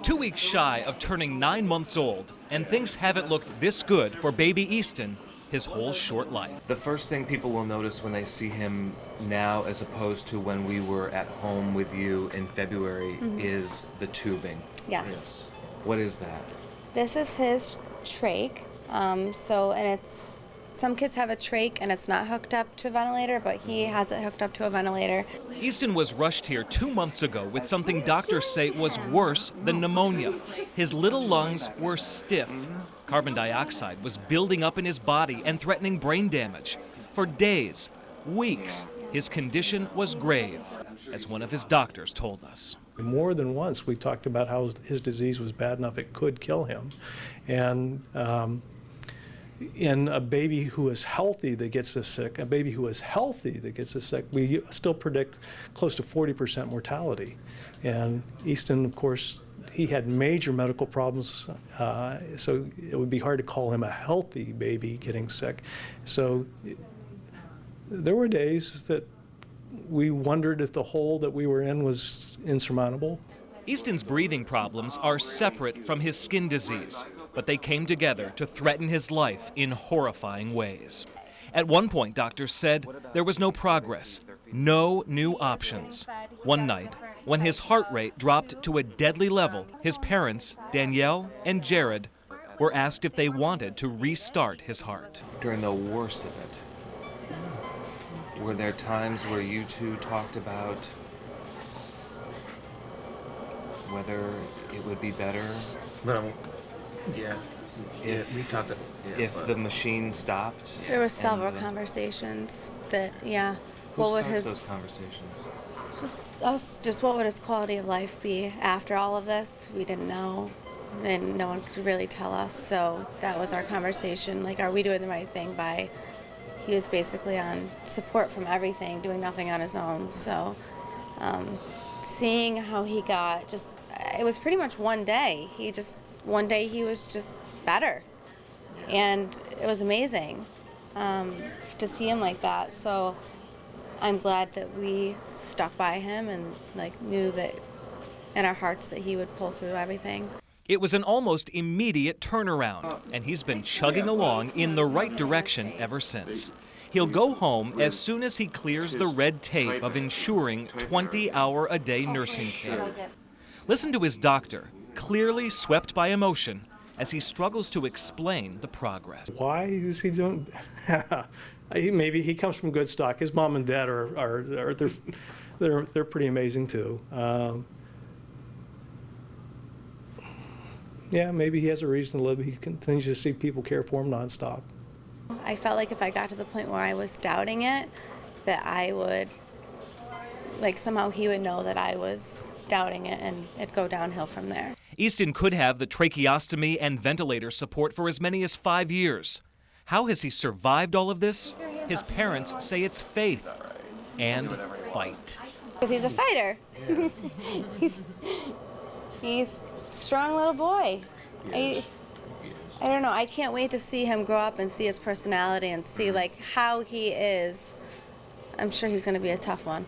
2 weeks shy of turning 9 months old, and things haven't looked this good for baby Easton his whole short life. The first thing people will notice when they see him now as opposed to when we were at home with you in February is the tubing. Yes. What is that? This is his trach. And it's, some kids have a trach and it's not hooked up to a ventilator, but he has it hooked up to a ventilator. Easton was rushed here 2 months ago with something doctors say was worse than pneumonia. His little lungs were stiff. Carbon dioxide was building up in his body and threatening brain damage. For days, weeks, his condition was grave, as one of his doctors told us. More than once we talked about how his disease was bad enough it could kill him. And in a baby who is healthy that gets this sick, we still predict close to 40% mortality. And Easton, of course, he had major medical problems, so it would be hard to call him a healthy baby getting sick. So there were days that we wondered if the hole that we were in was insurmountable. Easton's breathing problems are separate from his skin disease, but they came together to threaten his life in horrifying ways. At one point, doctors said there was no progress, no new options. One night, when his heart rate dropped to a deadly level, his parents, Danielle and Jared, were asked if they wanted to restart his heart. During the worst of it, were there times where you two talked about whether it would be better? Well, yeah. We talked. If the machine stopped? There were several conversations that, Who starts those conversations? Just what would his quality of life be after all of this? We didn't know, and no one could really tell us. So that was our conversation. Like, are we doing the right thing by? He was basically on support from everything, doing nothing on his own. So seeing how he got it was pretty much one day. One day he was just better, and it was amazing to see him like that. So I'm glad that we stuck by him and knew that in our hearts that he would pull through everything. It was an almost immediate turnaround, and he's been chugging along in the right direction ever since. He'll go home as soon as he clears the red tape of ensuring 20-hour-a-day nursing care. Listen to his doctor, clearly swept by emotion, as he struggles to explain the progress. Why is he doing? Maybe he comes from good stock. His mom and dad they're pretty amazing too. Maybe he has a reason to live. He continues to see people care for him nonstop. I felt like if I got to the point where I was doubting it, that I would, somehow he would know that I was doubting it, and it'd go downhill from there. Easton could have the tracheostomy and ventilator support for as many as 5 years. How has he survived all of this? His parents say it's faith and fight. Because he's a fighter. Yeah. he's a strong little boy. I don't know. I can't wait to see him grow up and see his personality and see how he is. I'm sure he's going to be a tough one.